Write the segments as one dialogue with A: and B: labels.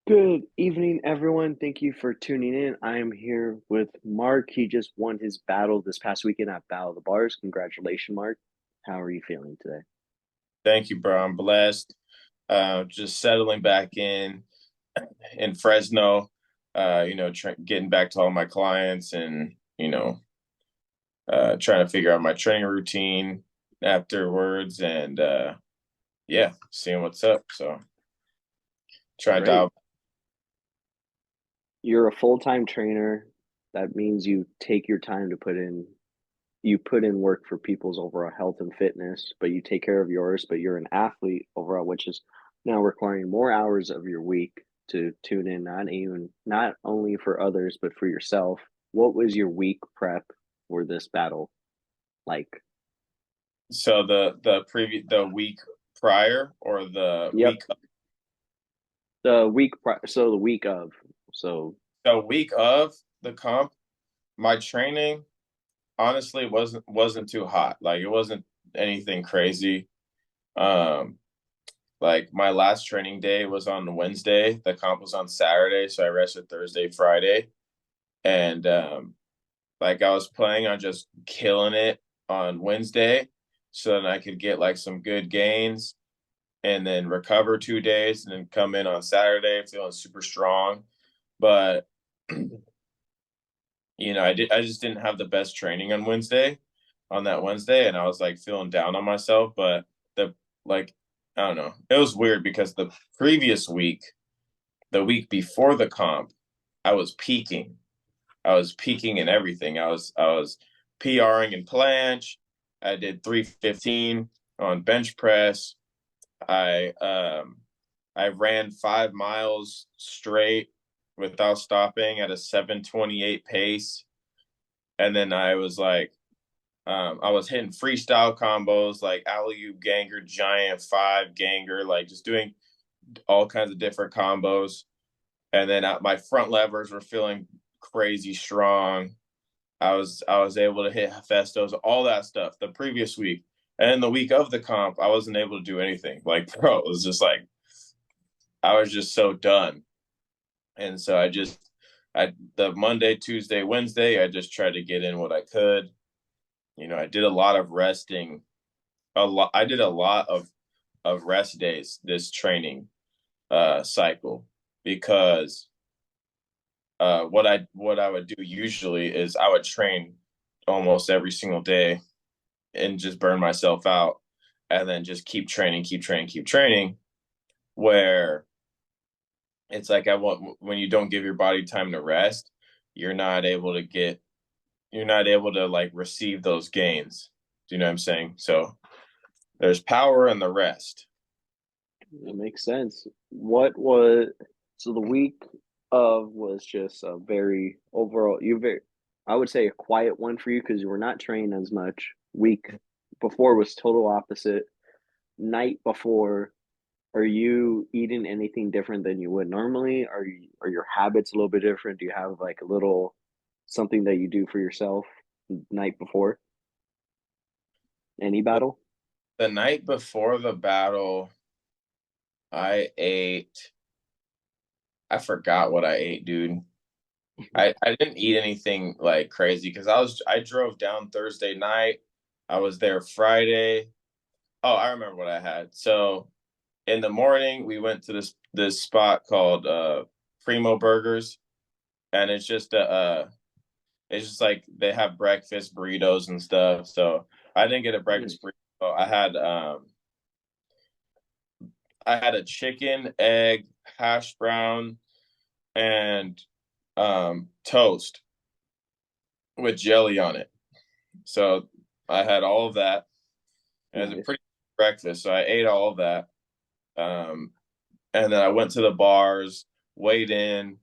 A: Good evening, everyone. Thank you for tuning in. I am here with Mark. He just won his battle this past weekend at Battle of the Bars. Congratulations, Mark. How are you feeling today?
B: Thank you, bro. I'm blessed. Just settling back in Fresno. Getting back to all my clients and trying to figure out my training routine afterwards, and yeah, seeing what's up. So trying
A: Great.
B: to
A: You're a full-time trainer. That means you take your time to you put in work for people's overall health and fitness, but you take care of yours, but you're an athlete overall, which is now requiring more hours of your week to tune in, not only for others, but for yourself. What was your week prep for this battle like?
B: so the week prior or the
A: Yep.
B: week
A: So the week of. So
B: the week of the comp, my training honestly wasn't too hot. Like it wasn't anything crazy. Um, Like my last training day was on Wednesday. The comp was on Saturday, so I rested Thursday, Friday, and like I was planning on just killing it on Wednesday, so then I could get like some good gains and then recover 2 days and then come in on Saturday feeling super strong. But I just didn't have the best training on that Wednesday, and I was like feeling down on myself. But the like I don't know, it was weird because the week before the comp, I was peaking. I was peaking in everything. I was PRing in planche. I did 315 on bench press. I ran 5 miles straight without stopping at a 7:28 pace. And then I was hitting freestyle combos like alley oop ganger, giant five ganger, like just doing all kinds of different combos. And then my front levers were feeling crazy strong. I was able to hit Hephaestos, all that stuff the previous week. And then the week of the comp, I wasn't able to do anything. Like, bro, it was just like I was just so done. And so I the Monday, Tuesday, Wednesday, I just tried to get in what I could. I did a lot of resting. I did a lot of rest days this training cycle because what I would do usually is I would train almost every single day and just burn myself out, and then just keep training, keep training, keep training. Where it's like I want when you don't give your body time to rest, you're not able to get you're not able to like receive those gains. Do you know what I'm saying? So there's power in the rest.
A: it makes sense. What was so the week of was just a very overall you very I would say a quiet one for you because you were not training as much. Week before was total opposite. Night before, are you eating anything different than you would normally? Are your habits a little bit different? Do you have like a little something that you do for yourself night before any
B: The,
A: battle?
B: the night before the battle, I ate. I forgot what I ate, dude. I didn't eat anything like crazy because I drove down Thursday night. I was there Friday. Oh, I remember what I had. So in the morning, we went to this spot called Primo Burgers, and it's just like they have breakfast burritos and stuff. So I didn't get a breakfast
A: Nice.
B: burrito. I had a chicken, egg, hash brown, and toast with jelly on it. So I had all of that. It was a
A: Nice.
B: pretty breakfast, so I ate all of that. Um, and then I went to the bars, weighed in,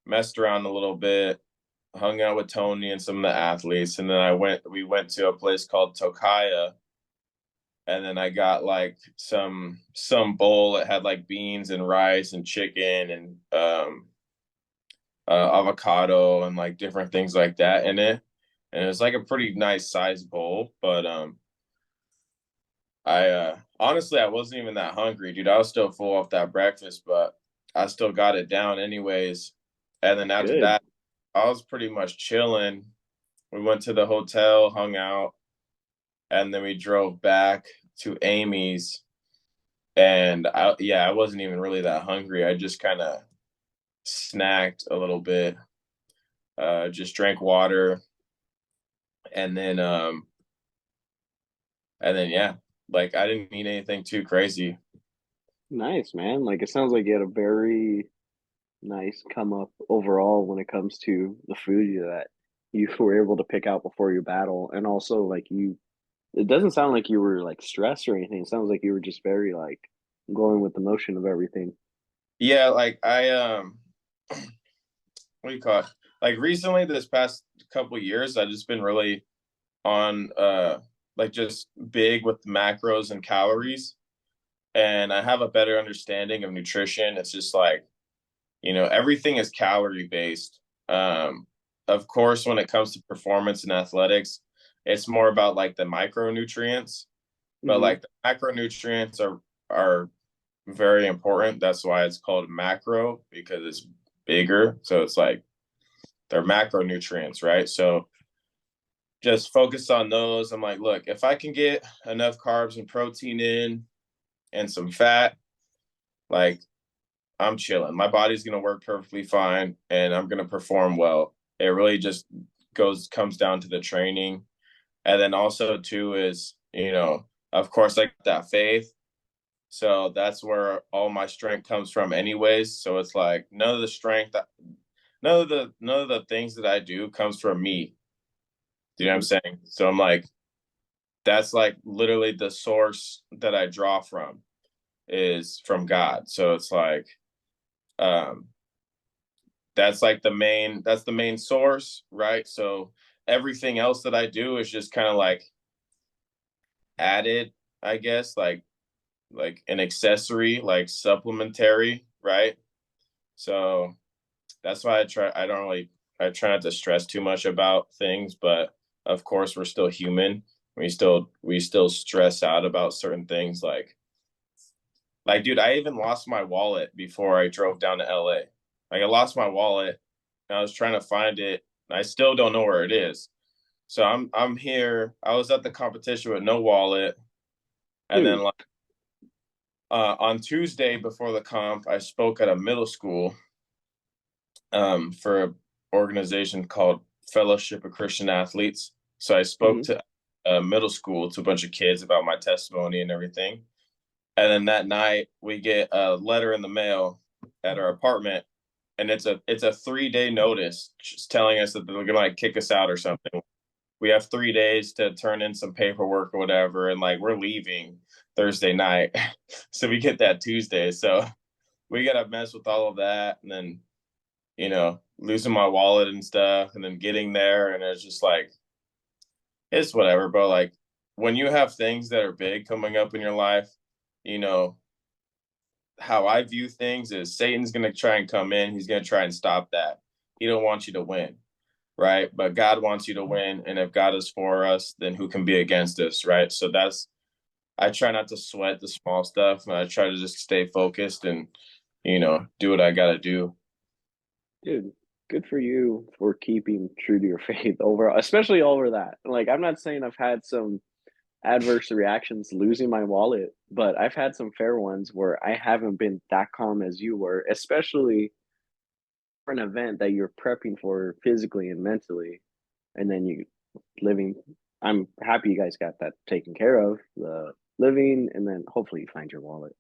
B: messed around a little bit, hung out with Tony and some of the athletes, and then we went to a place called Tokaya, and then I got like some bowl that had like beans and rice and chicken and avocado and like different things like that in it. And it was like a pretty nice size bowl, but I honestly I wasn't even that hungry, dude. I was still full off that breakfast, but I still got it down anyways. And then after
A: Good.
B: that, I was pretty much chilling. We went to the hotel, hung out, and then we drove back to Amy's. And I wasn't even really that hungry. I just kind of snacked a little bit, just drank water, and then yeah, like I didn't eat anything too crazy.
A: Nice, man. Like it sounds like you had a very nice come up overall when it comes to the food that you were able to pick out before your battle. And also like you it doesn't sound like you were like stressed or anything. It sounds like you were just very like going with the motion of everything.
B: Yeah, like what do you call it? Like recently, this past couple years, I've just been really on like just big with macros and calories, and I have a better understanding of nutrition. It's just like, everything is calorie based. Of course, when it comes to performance and athletics, it's more about like the micronutrients, but
A: Hmm.
B: like the macronutrients are very important. That's why it's called macro, because it's bigger. So it's like they're macronutrients, right? So just focus on those. I'm like, look, if I can get enough carbs and protein in and some fat, like I'm chilling. My body's gonna work perfectly fine and I'm gonna perform well. It really just comes down to the training. And then also too is, of course, like that faith. So that's where all my strength comes from anyways. So it's like none of the things that I do comes from me. Do you know what I'm
A: Hmm.
B: saying? So I'm like, that's like literally the source that I draw from is from God. So it's like, um that's the main source, right? So everything else that I do is just kind of like added, I guess, like an accessory, like supplementary, right? So that's why I try not to stress too much about things, but of course we're still human. We still stress out about certain things, like dude, I even lost my wallet before I drove down to LA. Like I lost my wallet and I was trying to find it. I still don't know where it is. So I'm here. I was at the competition with no wallet, and then
A: Dude.
B: like on Tuesday before the comp, I spoke at a middle school for an organization called Fellowship of Christian Athletes. So I spoke
A: Hmm.
B: to a middle school to a bunch of kids about my testimony and everything. And then that night we get a letter in the mail at our apartment, and it's a 3 day notice just telling us that they're gonna like kick us out or something. We have 3 days to turn in some paperwork or whatever, and like we're leaving Thursday night. So we get that Tuesday. So we gotta mess with all of that, and then losing my wallet and stuff, and then getting there, and it's just like it's whatever, bro. Like when you have things that are big coming up in your life, you know, how I view things is Satan's going to try and come in. He's going to try and stop that. He don't want you to win, right? But God wants you to win, and if God is for us, then who can be against us, right? So that's I try not to sweat the small stuff, and I try to just stay focused and do what I got to do.
A: Dude, good for you for keeping true to your faith overall, especially over that. Like, I'm not saying I've had some adverse reactions losing my wallet, but I've had some fair ones where I haven't been that calm as you were, especially for an event that you're prepping for physically and mentally, and then you living. I'm happy you guys got that taken care of, the living, and then hopefully you find your wallet.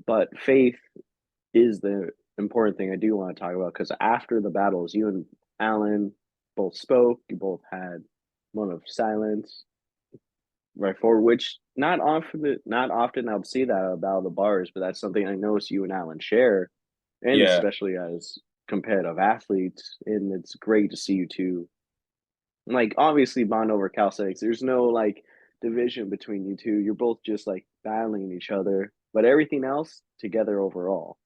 A: But faith is the important thing I do want to talk about because after the battles, you and Alan both spoke. You both had one of silence right forward, which not often I'll see that about the bars, but that's something I notice you and Alan share, and
B: Yeah,
A: especially as competitive athletes. And it's great to see you two like obviously bond over calisthenics. There's no like division between you two. You're both just like battling each other, but everything else together overall.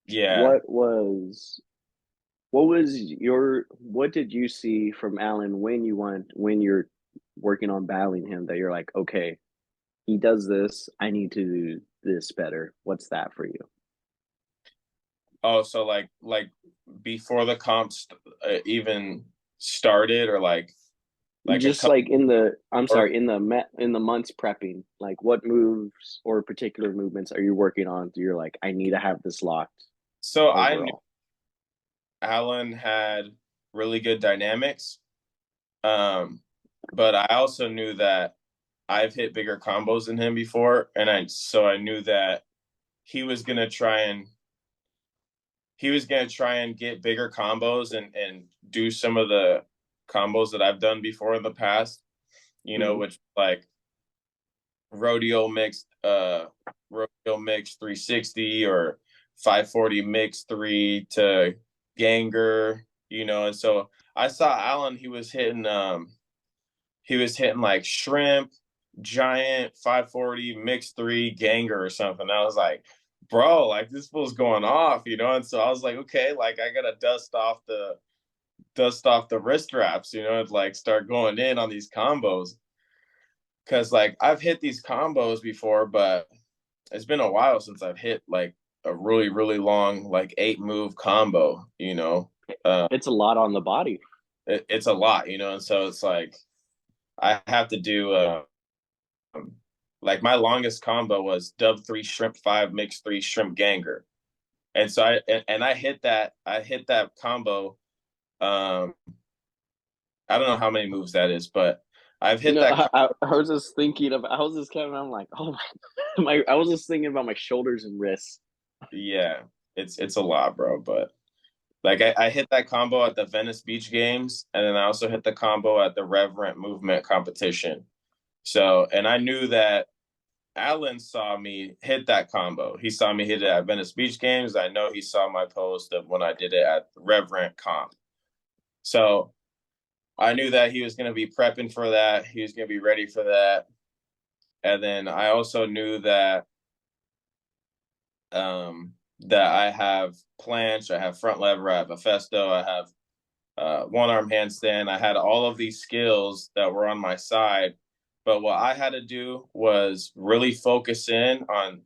B: yeah.
A: What was what did you see from Alan when you're working on battling him that you're like, okay, he does this, I need to do this better. What's that for you?
B: Oh, so before the comps even started, or like a
A: Just
B: couple
A: like in the, I'm
B: or
A: sorry, in the months prepping, like what moves or particular movements are you working on? You're like, I need to have this locked
B: so I knew
A: overall.
B: Alan had really good dynamics. Um, but I also knew that I've hit bigger combos than him before, and I knew that he was gonna try and get bigger combos and do some of the combos that I've done before in the past,
A: Hmm.
B: which like rodeo mixed rodeo mixed 360 or 540 mixed 3 to ganger, and so I saw Alan, he was hitting like shrimp, giant 540 mixed 3 ganger or something. I was like, bro, like this fool's going off, and so I was like, okay, like I gotta dust off the wrist wraps, and like start going in on these combos. Cause like I've hit these combos before, but it's been a while since I've hit like a really, really long, like 8 move combo. Uh,
A: It's a lot on the body.
B: it's a lot, and so it's like I have to do like my longest combo was dub 3 shrimp 5 mix 3 shrimp ganger. And so I hit that combo. Um, I don't know how many moves that is, but I've hit
A: No,
B: that.
A: I was just thinking of, I was just kind of, I'm like, oh my, I was just thinking about my shoulders and wrists.
B: Yeah, it's a lot, bro. But like I hit that combo at the Venice Beach Games, and then I also hit the combo at the Reverent Movement competition. So, and I knew that Alan saw me hit that combo. He saw me hit it at Venice Beach Games. I know he saw my post of when I did it at Reverent Comp. So I knew that he was going to be prepping for that. He was going to be ready for that. And then I also knew that I have planche, I have front lever, I have a festo, I have one arm handstand. I had all of these skills that were on my side. But what I had to do was really focus in on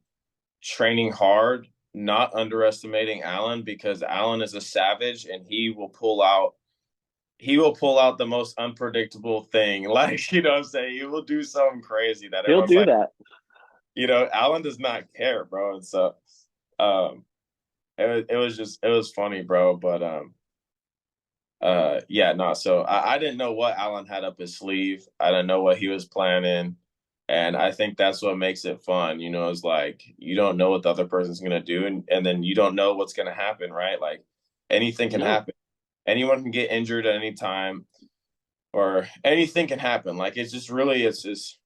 B: training hard, not underestimating Allen, because Allen is a savage and he will pull out the most unpredictable thing. Like, what I'm saying, he will do something crazy that
A: He'll
B: everyone's
A: do
B: like,
A: that.
B: Allen does not care, bro. And so um it was funny, bro. But yeah, no, so I didn't know what Allen had up his sleeve. I didn't know what he was planning. And I think that's what makes it fun, is like you don't know what the other person's gonna do, and then you don't know what's gonna happen, right? Like anything can
A: No,
B: happen. Anyone can get injured at any time, or anything can happen. Like it's just really it's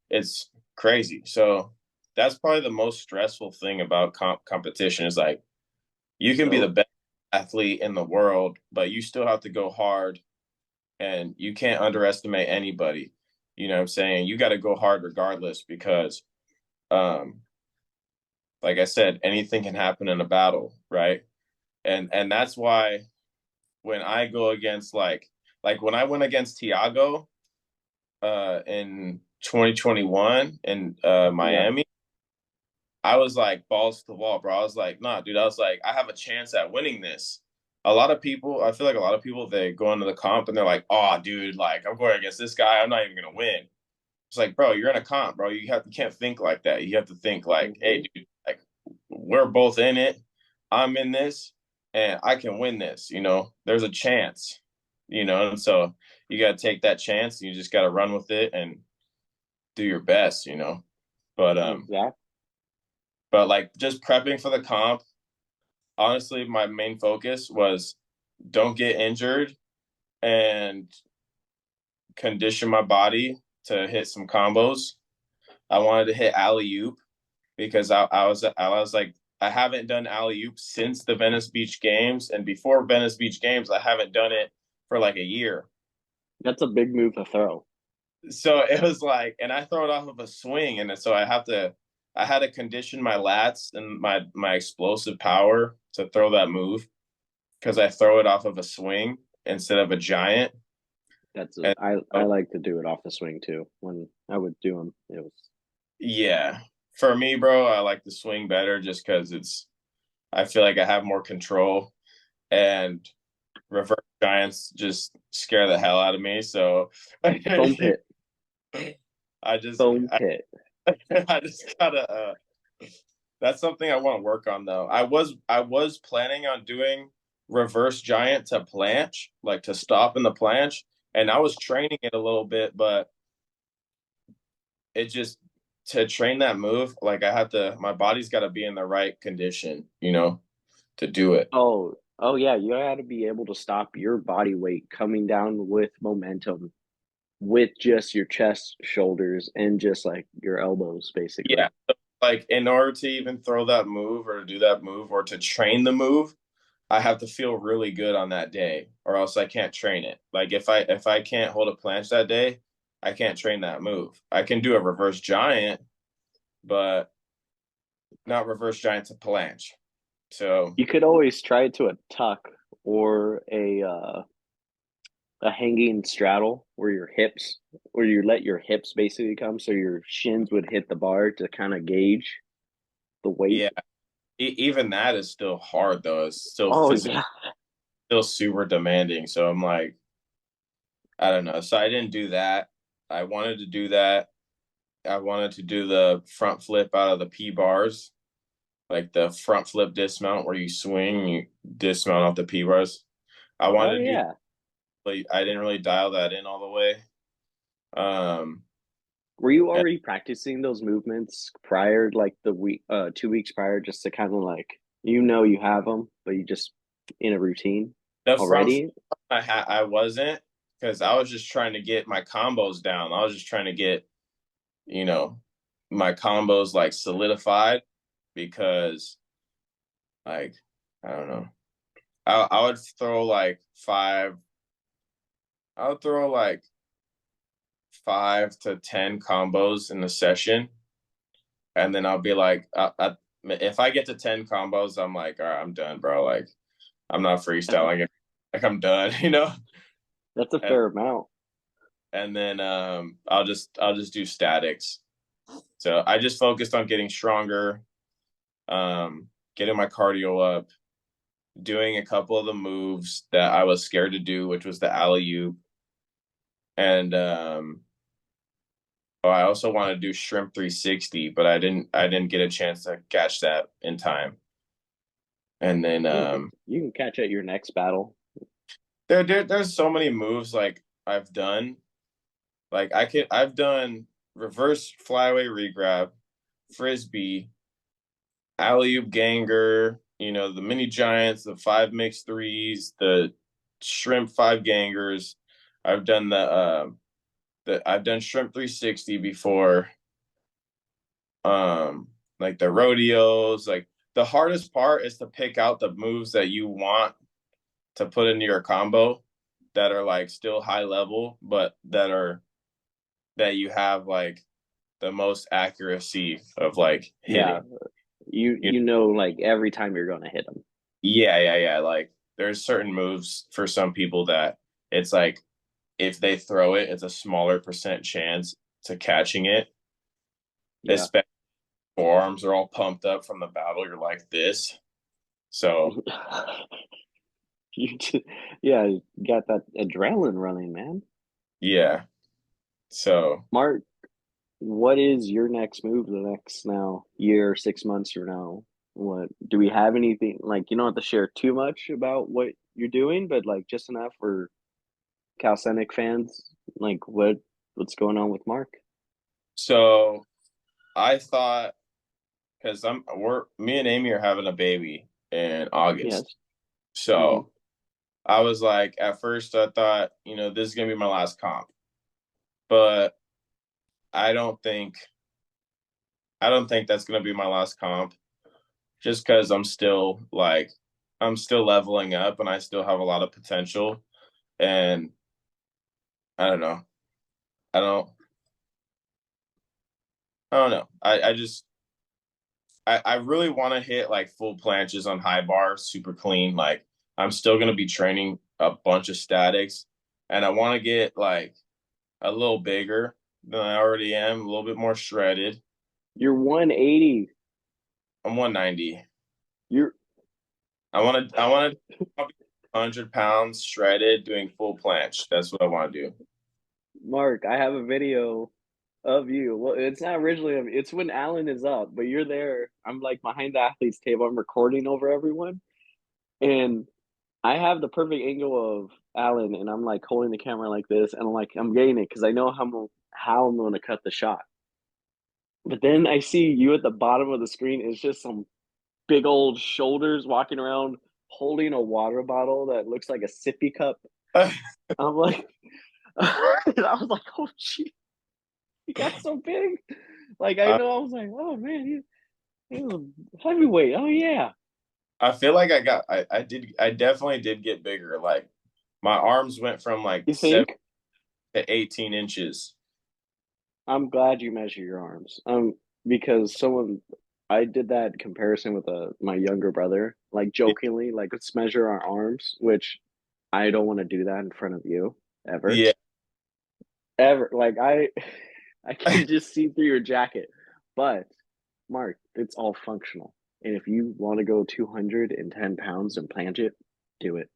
B: crazy. So that's probably the most stressful thing about competition is like you can be the
A: so
B: best athlete in the world, but you still have to go hard and you can't underestimate anybody. You know what I'm saying? You got to go hard regardless because, um, like I said, anything can happen in a battle, right? And that's why when I go against like when I went against Tiago in 2021 in
A: yeah,
B: Miami, I was like balls to the wall, bro. I was like, nah, dude. I was like, I have a chance at winning this. A lot of people, I feel like a lot of people, they go into the comp and they're like, oh, dude, like I'm going against this guy. I'm not even gonna win. It's like, bro, you're in a comp, bro. You can't think like that. You have to think like,
A: hmm,
B: hey, dude, like we're both in it. I'm in this, and I can win this. There's a chance. And so you got to take that chance. And you just got to run with it and do your best. But
A: exactly.
B: like just prepping for the comp. Honestly, my main focus was don't get injured and condition my body to hit some combos. I wanted to hit alley oop because I was like I haven't done alley oop since the Venice Beach Games, and before Venice Beach Games I haven't done it for like a year.
A: That's a big move to throw.
B: So it was like, and I throw it off of a swing, and so I had to condition my lats and my explosive power to throw that move because I throw it off of a swing instead of a giant.
A: That's a,
B: And
A: I
B: so,
A: like to do it off the swing too. When I would do them, it was
B: yeah, for me, bro, I like the swing better just because I feel like I have more control, and reverse giants just scare the hell out of me. So
A: Foam pit,
B: I just
A: foam pit.
B: I just gotta that's something I want to work on though. I was planning on doing reverse giant to planche, like to stop in the planche, and I was training it a little bit, but it just to train that move, like I have to my body's got to be in the right condition, to do it.
A: Oh yeah, you got to be able to stop your body weight coming down with momentum with just your chest, shoulders, and just like your elbows,
B: Yeah.
A: basically.
B: Like in order to even throw that move or to do that move or to train the move, I have to feel really good on that day or else I can't train it. Like if I can't hold a planche that day, I can't train that move. I can do a reverse giant, but not reverse giant to planche. So
A: You could always try it to a tuck or a hanging straddle where your hips, where you let your hips basically come, so your shins would hit the bar to kind of gauge the weight.
B: yeah, even that is still hard though. It's still
A: Oh
B: physically
A: yeah,
B: still super demanding. So I'm like, I don't know. So I didn't do that. I wanted to do that. I wanted to do the front flip out of the P bars, like the front flip dismount where you swing, you dismount off the P bars. I
A: oh
B: wanted to do,
A: yeah.
B: I didn't really dial that in all the way. Um,
A: Were you
B: and
A: already practicing those movements prior, like the week, 2 weeks prior, just to kind of like you have them, but you just in a routine
B: the front flip,
A: already?
B: I wasn't because I was just trying to get my combos down. I was just trying to get, you know, my combos like solidified because like, I don't know. I would throw like I would throw like 5 to 10 combos in a session, and then I'll be like, if I get to 10 combos, I'm like, all right, I'm done, bro. Like, I'm not
A: That's a
B: freestyling it. Like, I'm done, you know.
A: that's a
B: And
A: fair amount.
B: then I'll just do statics. So I just focused on getting stronger, getting my cardio up, doing a couple of the moves that I was scared to do, which was the alley oop, and oh, I also want to do shrimp 360, but I didn't get a chance to catch that in time. And then
A: You can catch at your next battle.
B: there's so many moves like I've done. Like I've done reverse flyaway regrab, frisbee, alley oop ganger, the mini giants, the five mixed threes, the shrimp five gangers. I've done I've done shrimp 360 before. um like the rodeos. Like the hardest part is to pick out the moves that you want to put into your combo that are like still high level but that you have like the most accuracy of like
A: Yeah,
B: hitting. You
A: you know, like every time you're gonna hit them.
B: Yeah, like there's certain moves for some people that it's like if they throw it, it's a smaller percent chance to catching it,
A: Yeah.
B: especially forearms are all pumped up from the battle. You're like this. So
A: You just, yeah, you got that adrenaline running, man.
B: yeah. So
A: Mark, what is your next move the next now year, 6 months from now? What do we have anything like you don't have to share too much about what you're doing, but like just enough for calisthenic fans? Like what's going on with Mark?
B: so I thought because we're me and Amy are having a baby in August.
A: Yes. Hmm.
B: So I was like, at first I thought, this is gonna be my last comp. But I don't think I don't think that's gonna be my last comp just because I'm still leveling up and I still have a lot of potential. And I don't know. I don't I don't know. I really want to hit like full planches on high bar, super clean. Like I'm still gonna be training a bunch of statics, and I want to get like a little bigger than I already am, a little bit more shredded.
A: You're 180.
B: I'm 190.
A: You're
B: I want to 100 pounds shredded doing full planche. That's what I want to do.
A: Mark, I have a video of you. Well, it's not originally of it's when Alan is up, but you're there. I'm like behind the athletes table. I'm recording over everyone, and I have the perfect angle of Alan, and I'm like holding the camera like this, and I'm getting it because I know how I'm going to cut the shot. But then I see you at the bottom of the screen. It's just some big old shoulders walking around holding a water bottle that looks like a sippy cup. I'm like, and I was like, oh, gee, he got so big. Like, I
B: I,
A: know, I was like, oh, man, he's a heavyweight. Oh, yeah.
B: I feel like I definitely did get bigger. Like my arms went from like
A: You
B: 7
A: think?
B: to 18 inches.
A: I'm glad you measure your arms. Because I did that comparison with my younger brother, like jokingly, like let's measure our arms, which I don't want to do that in front of you ever.
B: Yeah.
A: Ever. Like I can just see through your jacket. But Mark, it's all functional. And if you want to go 210 pounds and plant it, do it.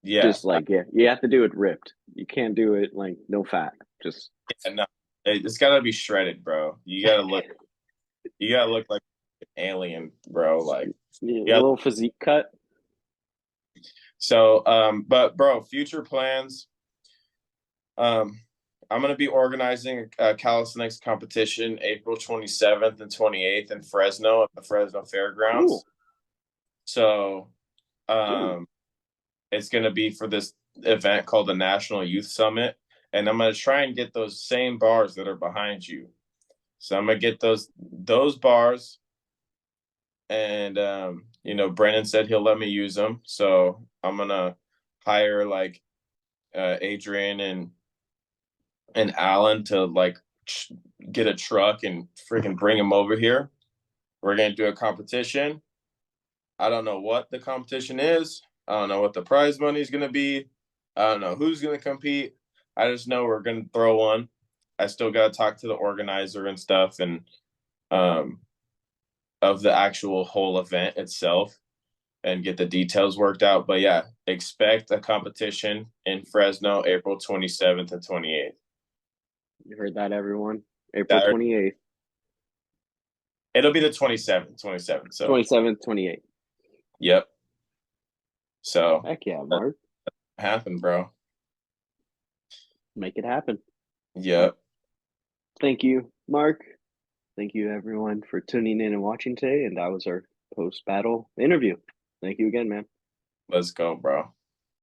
B: Yeah.
A: Just like, yeah, you have to do it ripped. You can't do it like no fat. Just
B: No, it's got to be shredded, bro. You gotta look like an alien, bro. Like,
A: yeah, a
B: yeah.
A: little physique cut.
B: So, but bro, future plans. Um, I'm gonna be organizing a calisthenics competition April 27th and 28th in Fresno at the Fresno
A: Cool.
B: Fairgrounds. So,
A: Ooh.
B: um, it's gonna be for this event called the National Youth Summit, and I'm gonna try and get those same bars that are behind you. So I'm gonna get those bars, and Brennan said he'll let me use them. So I'm gonna hire like Adrian and Alan to like get a truck and freaking bring him over here. We're gonna do a competition. I don't know what the competition is. I don't know what the prize money is gonna be. I don't know who's gonna compete. I just know we're gonna throw one. I still gotta talk to the organizer and stuff and um of the actual whole event itself and get the details worked out. But yeah, expect a competition in Fresno, April 27th and 28th.
A: You heard that, everyone. April
B: That
A: 28th,
B: it'll be the 27th, 27th. So
A: 27th, 28th.
B: yep. So
A: Heck yeah,
B: that
A: Mark.
B: happened, bro.
A: Make it happen. Well,
B: Yep.
A: thank you, Mark. Thank you, everyone, for tuning in and watching today. And that was our post battle interview. Thank you again, man.
B: Let's go, bro.